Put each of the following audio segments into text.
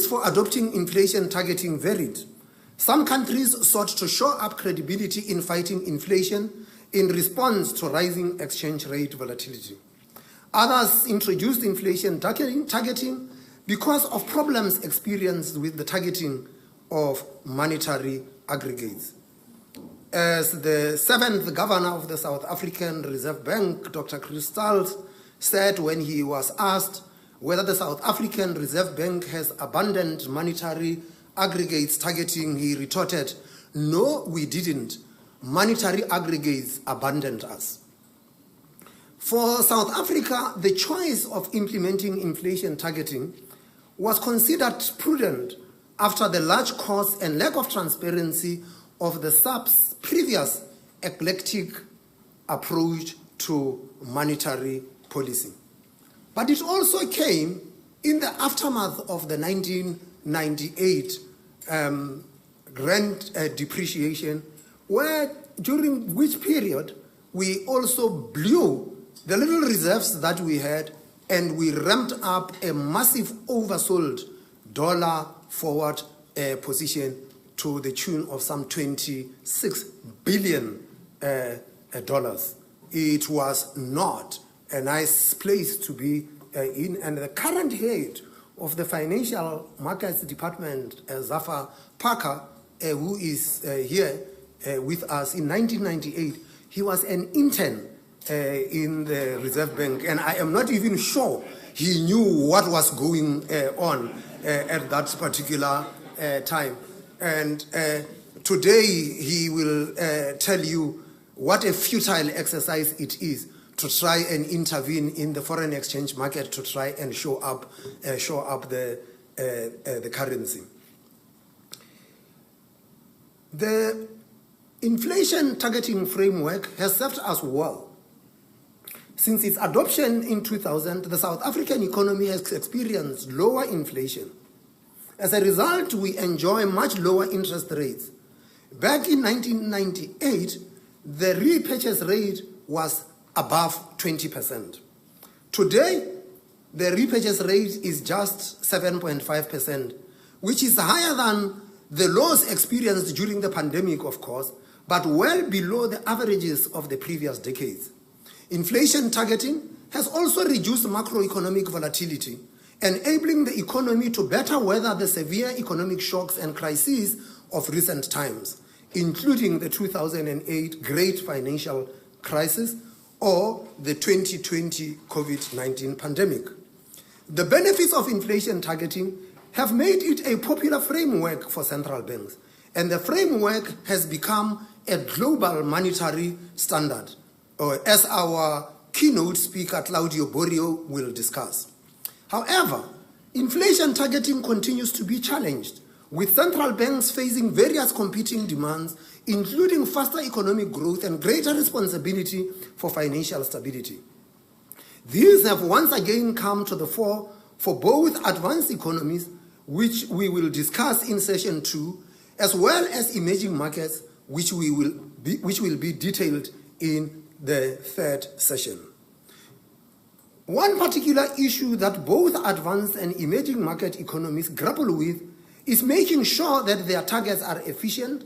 for adopting inflation targeting varied. Some countries sought to shore up credibility in fighting inflation in response to rising exchange rate volatility. Others introduced inflation targeting because of problems experienced with the targeting of monetary aggregates. As the 7th governor of the South African Reserve Bank, Dr. Chris Stals, said when he was asked whether the South African Reserve Bank has abandoned monetary aggregates targeting, he retorted, "No, we didn't. Monetary aggregates abandoned us." For South Africa, the choice of implementing inflation targeting was considered prudent after the large cost and lack of transparency of the SAP's previous eclectic approach to monetary policy. But it also came in the aftermath of the 1998 Rand depreciation, during which period we also blew the little reserves that we had, and we ramped up a massive oversold dollar forward position to the tune of some $26 billion. It was not a nice place to be in, and the current head of the Financial Markets Department, Zafar Parker, who is here with us, in 1998, he was an intern in the Reserve Bank, and I am not even sure he knew what was going on at that particular time. And today he will tell you what a futile exercise it is to try and intervene in the foreign exchange market to try and show up the currency. The inflation targeting framework has served us well. Since its adoption in 2000, the South African economy has experienced lower inflation. As a result, we enjoy much lower interest rates. Back in 1998, the repurchase rate was above 20%. Today, the repurchase rate is just 7.5%, which is higher than the lows experienced during the pandemic, of course, but well below the averages of the previous decades. Inflation targeting has also reduced macroeconomic volatility, enabling the economy to better weather the severe economic shocks and crises of recent times, including the 2008 Great Financial Crisis or the 2020 COVID-19 pandemic. The benefits of inflation targeting have made it a popular framework for central banks, and the framework has become a global monetary standard, or as our keynote speaker Claudio Borio will discuss. However, inflation targeting continues to be challenged, with central banks facing various competing demands, including faster economic growth and greater responsibility for financial stability. These have once again come to the fore for both advanced economies, which we will discuss in session 2, as well as emerging markets, which will be detailed in the 3rd session. One particular issue that both advanced and emerging market economies grapple with is making sure that their targets are efficient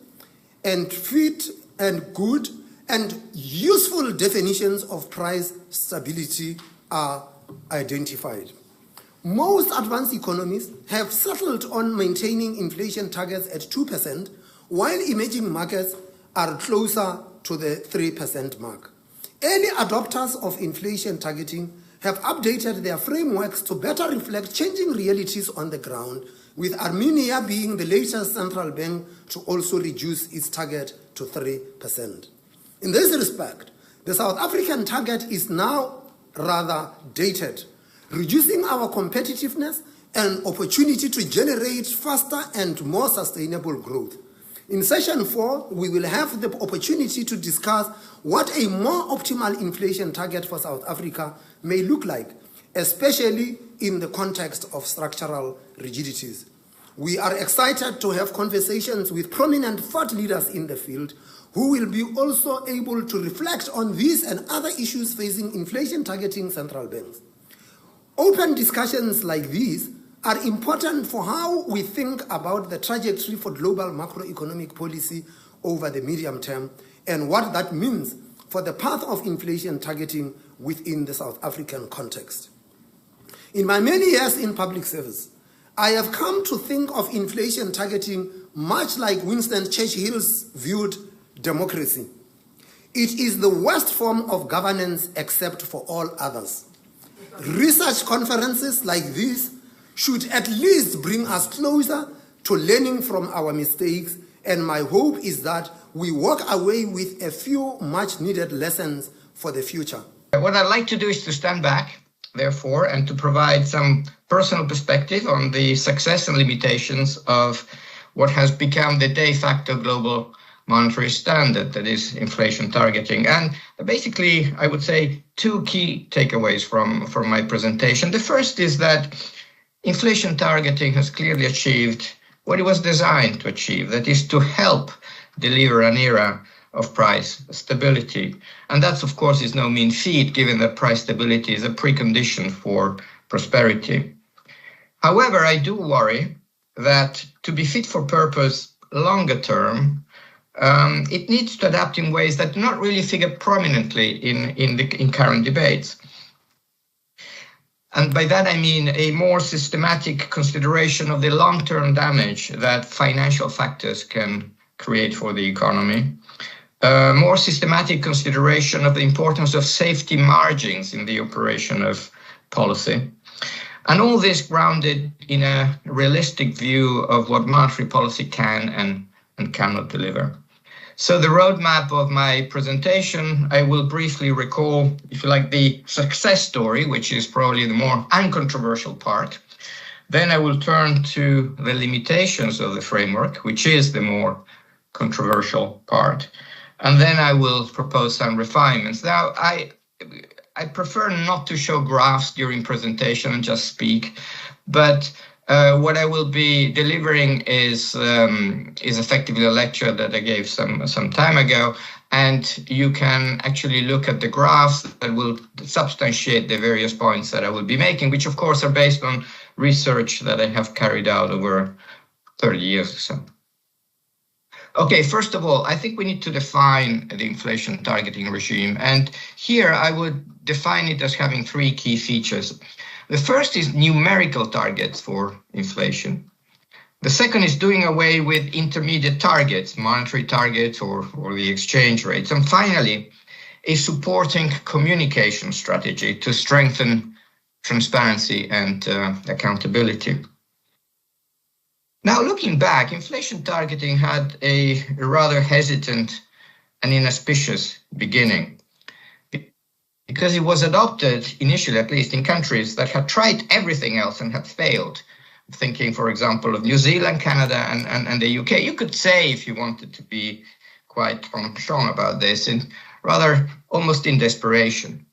and fit and good, and useful definitions of price stability are identified. Most advanced economies have settled on maintaining inflation targets at 2%, while emerging markets are closer to the 3% mark. Early adopters of inflation targeting have updated their frameworks to better reflect changing realities on the ground, with Armenia being the latest central bank to also reduce its target to 3%. In this respect, the South African target is now rather dated, reducing our competitiveness and opportunity to generate faster and more sustainable growth. In session 4, we will have the opportunity to discuss what a more optimal inflation target for South Africa may look like, especially in the context of structural rigidities. We are excited to have conversations with prominent thought leaders in the field who will be also able to reflect on these and other issues facing inflation targeting central banks. Open discussions like these are important for how we think about the trajectory for global macroeconomic policy over the medium term and what that means for the path of inflation targeting within the South African context. In my many years in public service, I have come to think of inflation targeting much like Winston Churchill's viewed democracy. It is the worst form of governance except for all others. Research conferences like this should at least bring us closer to learning from our mistakes, and my hope is that we walk away with a few much needed lessons for the future. What I'd like to do is to stand back, therefore, and to provide some personal perspective on the success and limitations of what has become the de facto global monetary standard, that is inflation targeting. And basically, I would say two key takeaways from my presentation. The first is that inflation targeting has clearly achieved what it was designed to achieve, that is to help deliver an era of price stability. And that's, of course, is no mean feat, given that price stability is a precondition for prosperity. However, I do worry that to be fit for purpose longer term, it needs to adapt in ways that do not really figure prominently in current debates. And by that I mean a more systematic consideration of the long-term damage that financial factors can create for the economy, more systematic consideration of the importance of safety margins in the operation of policy, and all this grounded in a realistic view of what monetary policy can and cannot deliver. So the roadmap of my presentation, I will briefly recall, if you like, the success story, which is probably the more uncontroversial part. Then I will turn to the limitations of the framework, which is the more controversial part. And then I will propose some refinements. Now, I prefer not to show graphs during presentation and just speak, but what I will be delivering is effectively a lecture that I gave some time ago, and you can actually look at the graphs that will substantiate the various points that I will be making, which of course are based on research that I have carried out over 30 years or so. Okay, first of all, I think we need to define the inflation targeting regime, and here I would define it as having three key features. The first is numerical targets for inflation. The second is doing away with intermediate targets, monetary targets or the exchange rates. And finally, a supporting communication strategy to strengthen transparency and accountability. Now, looking back, inflation targeting had a rather hesitant and inauspicious beginning, because it was adopted initially, at least in countries that had tried everything else and had failed. Thinking, for example, of New Zealand, Canada, and the UK. You could say, if you wanted to be quite strong about this, and rather almost in desperation.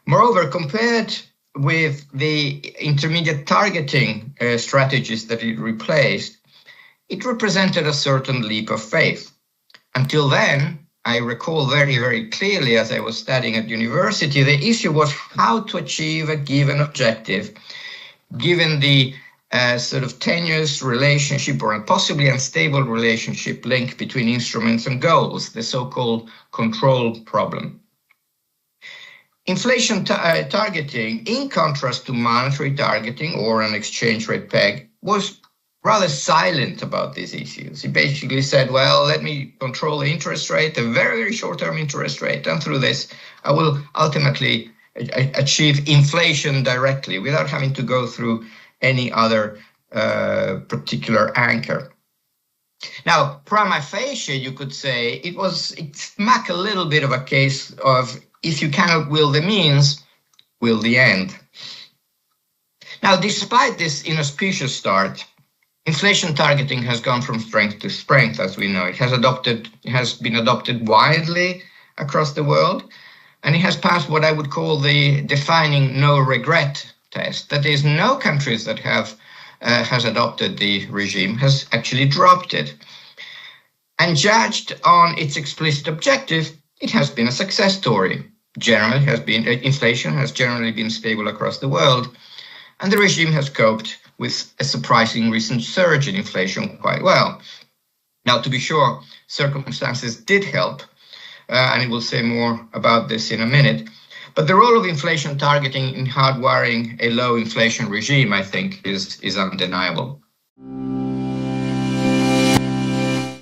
Moreover, compared with the intermediate targeting strategies that it replaced, it represented a certain leap of faith. Until then, I recall very, very clearly as I was studying at university, the issue was how to achieve a given objective, given the sort of tenuous relationship or possibly unstable relationship link between instruments and goals, the so-called control problem. Inflation targeting, in contrast to monetary targeting or an exchange rate peg, was rather silent about these issues. He basically said, well, let me control the interest rate, a very, very short-term interest rate, and through this, I will ultimately achieve inflation directly without having to go through any other particular anchor. Now, prima facie, you could say, it smacked a little bit of a case of if you cannot will the means, will the end. Now, despite this inauspicious start, inflation targeting has gone from strength to strength, as we know. It has been adopted widely across the world, and it has passed what I would call the defining no regret test. That is, no countries that has adopted the regime has actually dropped it. And judged on its explicit objective, it has been a success story. Inflation has generally been stable across the world. and the regime has coped with a surprising recent surge in inflation quite well. Now, to be sure, circumstances did help, and I will say more about this in a minute. But the role of inflation targeting in hardwiring a low inflation regime, I think, is undeniable.